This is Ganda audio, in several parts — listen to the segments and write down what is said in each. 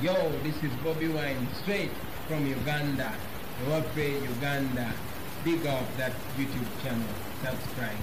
Yo, this is Bobby Wine, straight from Uganda. Wape Uganda. Big up that YouTube channel. Subscribe.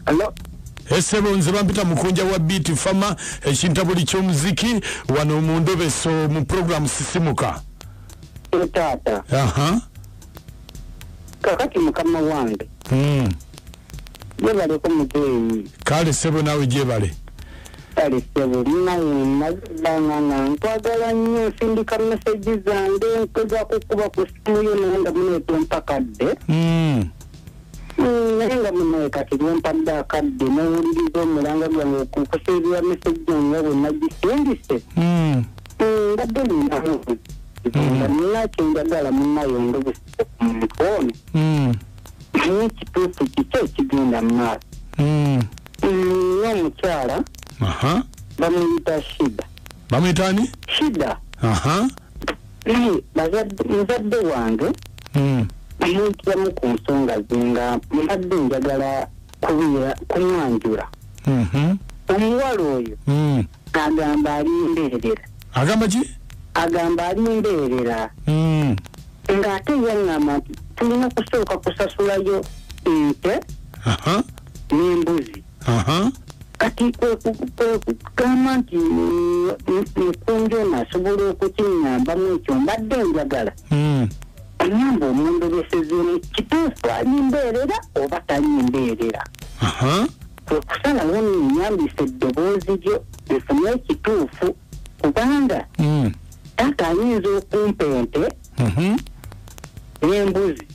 Hello. Esebo nzeba mpita mukunja wa Beat Fama ekintabuli ky'omuziki wano mu Ndobeso mu program Sisimuka. Tata. Aha. Kakati mukama wange. Yebale ko muteyi. Kale sebo nawe jebale. Kale sebo nazibanga nkwagala nnyo sindika message zange nkoza kukuba ku simu yo nenda muneto mpakadde. Nenga mune kati mpadde akadde n'owuliriza omulanga gwange okukuseerera message nga bwe nagisindise. Mbadde ninamu. Nga njagala munnayo Ndobeso ku mukono. N'ekituufu kiki ekigenda mu maaso. N'omukyala bamuyita Shida. Bamuyita ani? Shida. Muzadde wange amuyitiramu ku nsonga zenga mbadde njagala kumwanjula. Omuwala oyo agamba alimbeerera. Agamba ki? Agamba alimbeerera. Ng'ate yaŋŋamba nti tulina kusooka kusasulayo ente n'embuzi. Kati kugamba nti mukunjona asobola okukinyambamu ekyo mbadde njagala anyamba omundobesezemu kituufu alimbeerera oba talimbeerera. Kwekusalawo ninyambisa eddoboozi lyo efune ekituufu kubanga taata ayinza okumpa ente n'embuzi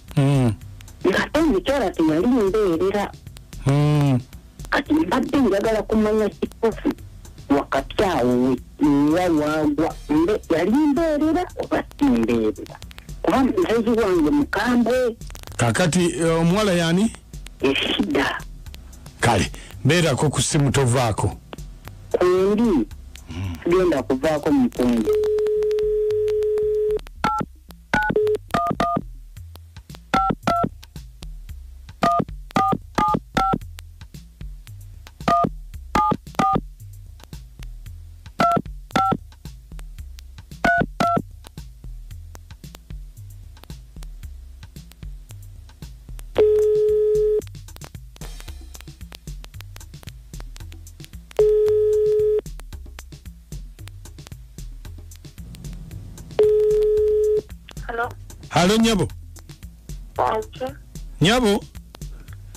ng'ate omukyala teyalimbeerera. Kati mbadde njagala kumanya kituufu wakati awo wagwa mbe yalimbeerera oba timbeerera kuba mukazi wange mukambwe. Kakati omuwala yani? Eshida. Kale mbeerako ku simu tovaako. Kundi genda kuvaako mukungu. Halo nyabo. Wanje. Nyabo.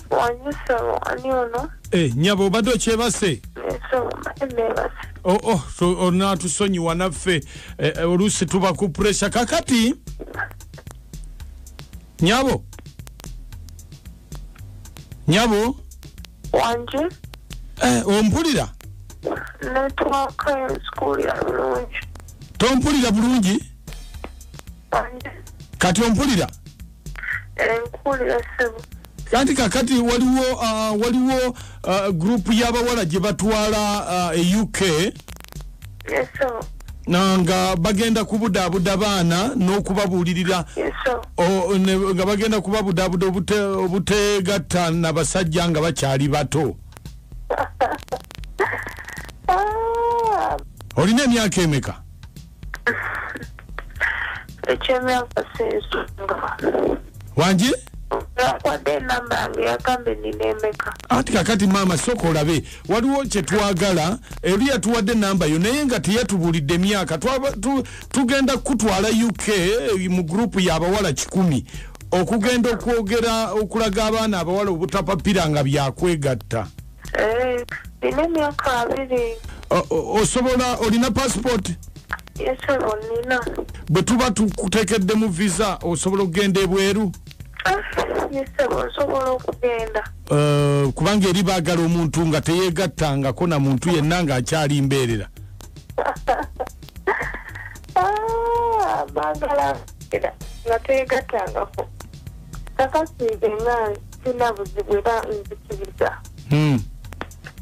Wanje sabo ani ono. Nyabo bado chebase. Sabo mbebase. So ona tusonyi wanaffe olusi tuba ku pressure kakati. Nyabo. Nyabo. Wanje. Ompulira? Network ya school ya bulungi. Tompulira bulungi? Wanje. Kati ompulira? Mpulira sebo. Kati waliwo group y'abawala gye batwala UK. Yes sir. Nga bagenda kubudaabuda baana n'okubabuulirira. Yes sir. Nga bagenda kubabudaabuda obutegatta n'abasajja nga bakyali bato. Olina emyaka emeka? Ekyemyaka sesonga. Wangi? Wadde namba yange yagambe nina emeka. Ati kakati maama sooka olabe waliwo kye twagala eri yatuwadde namba yo naye nga teyatubuulidde emyaka tugenda kutwala UK mu gurupu y'abawala 10 okugenda okwogera okulaga abaana abawala obutapapira nga byakwegatta. Nina emyaka 2. Osobola olina passport? Yes sir, nina. Bwe tuba tukuteekedde mu visa osobola okugenda ebweru? Yes sir, osobola okugenda. Kubanga eri baagala omuntu nga teyeegattangako na muntu yenna ng'akyali mbeerera. Baagala nga teyeegattangako. Kakasiige ngange. sina buzibu era nzikiriza.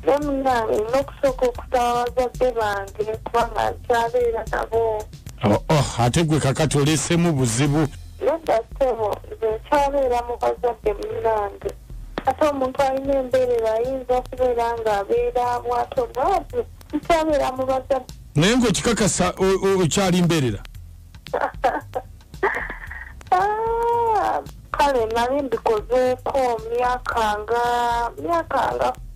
Nemunange nina okusooka okusaba abazadde bange kubanga nkyabeera nabo. Ate gwe kakati oleesemu buzibu. Nedda ssebo nze nkyabeera mu bazadde munnange. Ate omuntu alina embeerera ayinza okubeera ng'abeera bwato bwati nkyabeera mu bazadde. Naye ng'okikakasa okyali mbeerera? Kale nali mbikozeeko myaka nga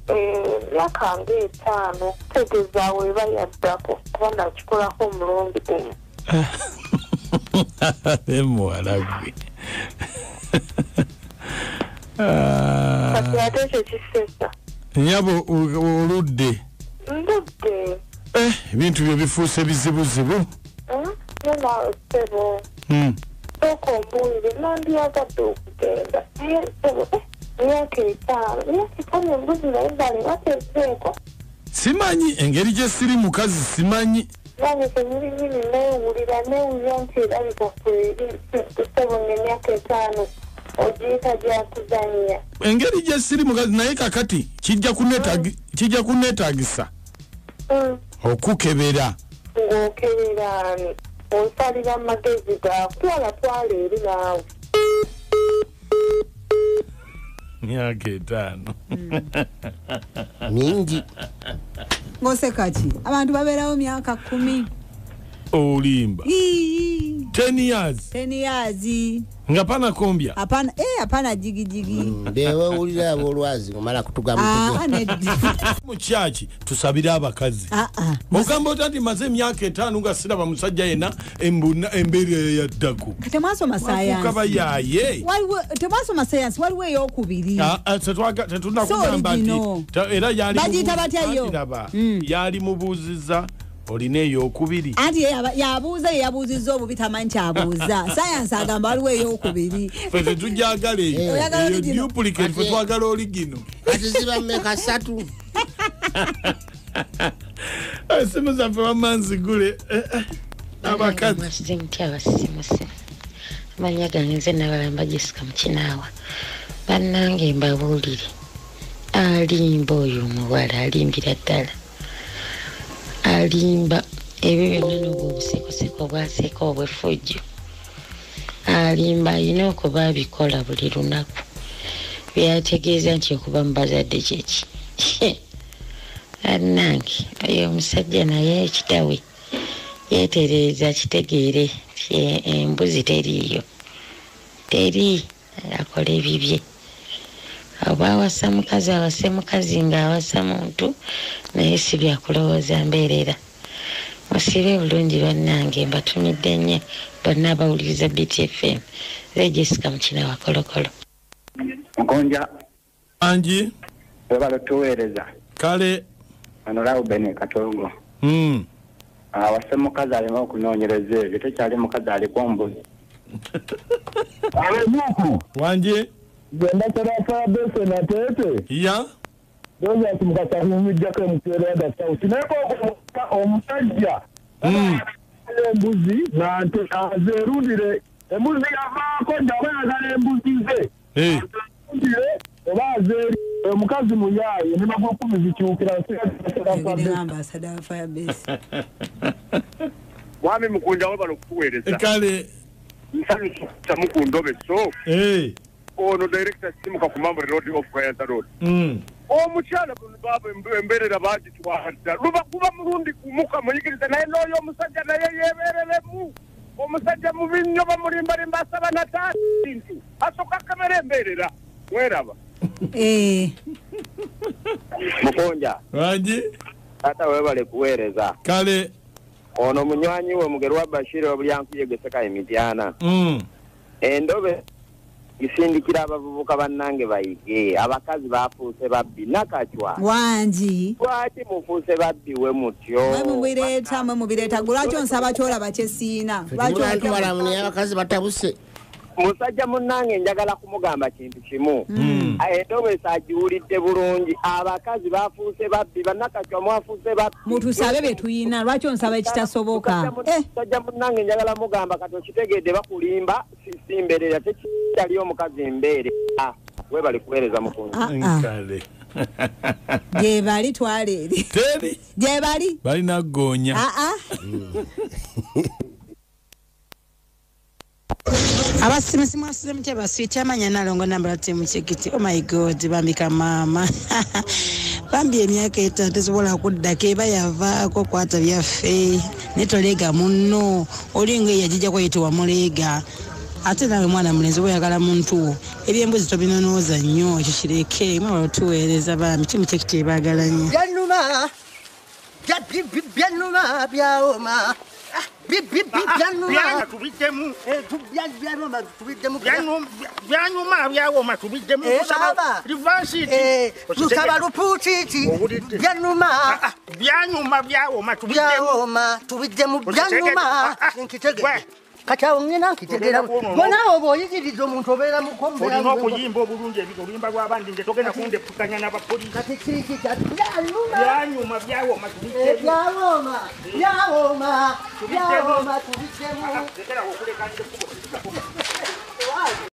5 tegeeza weeba yaddako kuba nakikolako omulundi gumu. Muwala gwe. Kati ate ekyo kisesa. Nyabo oludde? Ndudde. Ebintu byo bifuuse bizibuzibu. Naawe ssebo. Sooka ombuulire nandyagadde okugenda. Naye ssebo myaka 5 embuzi naye bale batezeeko. Simanyi engeri gye siri mukazi simanyi. Nange kenyini neewulira nti erabika kweri ssebo ng'emyaka 5 ogiyita gyakuzannya. Engeri gye siri mukazi naye kakati kijja kunneetaagisa okukebera. Ng'okeberaani onsalira amagezi gaakutwala eri naawe. Myaka 5 mingi. Ngosekaki abantu babeerawo myaka 10. Olimba 10 years. 10 years. Nga pana kombya. Hapana jigijigi. Bewe ulira abolwazi kumala kutugamu. Mu church tusabira abakazi. Ogamba otati maze myaka 5 nga siraba musajja yena embere ya ddaku. Temasoma science. Kaba yaye. Waliwo temasoma science waliwo eyokubiri. Tetuna kugamba nti era yali. Bagita batyayo. Yali mubuziza. Oline eyokubiri. Anti yabuuza obubitamanyi kyabuuza. Science agamba waliwo eyokubiri. Fete tujagala eyo duplicate fe twagala original. Kati ziba mmeka 3. Simu zaffe wamanzi gule. Abakazi. Mwasize mutya abasimuse. Amanya gange nze nabalamba Jessica Mukinaawa. Bannange mbabuulire. Alimba oyo omuwala alimbira ddala. Alimba ebyo byonna n'obwo obusekoseko bwaseko obwefujjo. Alimba alina okuba abikola buli lunaku. Byategeeza nti okuba mu bazadde kyeki. Annange oyo omusajja naye ekitawe yeetereeza kitegeere embuzi teriiyo. Teri akola ebibye. Oba awasa mukazi awase mukazi ng'awasa muntu naye si byakulowooza mbeerera. Musibe bulungi bannange mbatumidde nnyo bonna abawuliriza BTFM. Ze Jessica Mukinaawa Kolokolo. Nkonja anji webale tuweereza kale ano Reuben Katogo. Awase mukazi alina okunoonyereza ebyo tekyali mukazi aliko mbuzi. Wanje Genda tarafa bese na tete. Ya. Doza tumukasa humijjako emukere da sauti. Neko omusajja. Embuzi na ante azerundire. Embuzi yavaako njawayagala embuzi ze. Ndire oba azeri omukazi muyaye ne magwa 10 zikyukira ambassador fire base. Mwami Mukunja wabala okuweereza. Kale. Nsani kyamukundobe so. Ono director simuka ku Mambo Road of Kayanta Road. Omukyala baba emberera bagitwala. Luba kuba murundi kumuka muyigiriza naye n'oyo omusajja naye yeebereremu. Omusajja mubinyo bamulimbalimba asaba na taati. Asoka kamera emberera. Mweraba. Mukonja. Wanji. Tata webale kuweereza. Kale. Ono munywanyi we Mugerwa Bashir obulyankuyegezeka emityana. Endobe isindikira abavubuka bannange bayige abakazi bafuuse babbi nakachwa Wanji lwaki mufuuse babbi we mutyo mwe mubireeta gulwaki onsaba kyolaba kyesiina lwaki walamu abakazi batabuse musajja munnange njagala kumugamba kintu kimu endobe agiwulidde bulungi abakazi bafuuse babbi bannakachwa mwafuuse babbi mutusabe bye tuyina lwaki onsaba ekitasoboka musajja munnange njagala mugamba kati okitegedde bakulimba simberera tekyali omukazi mbeere we bali kueleza mukunzi kale je bali twalere teri je bali nagonya abasimu asile mteba switi amanya nalongo nambala timu chekiti. Oh my god bambika mama bambi emyaka etatu sobola kuddako eba yavaako kwata byaffe netolega munno olinga eyajija kwayitibwa mulega ate nawe mwana mulenzi bweyagala muntu ebyembuzi tobinonooza nnyo ekyo kireke mwala tuweereza bambi timu chekiti ebaagala nnyo byanuma byawoma tusaba lupuutiti byanuma tubiddemu byanuma nkitege kati awo ngena nkitegera bonawo bw'oyigiriza omuntu obeera olina okuyimba obulungi oluyimba lw'abandi nze togenda kundepukanya n'abapoliisi kati kiki byanyuma byawoma byawoma tubiddemu lekera okuleka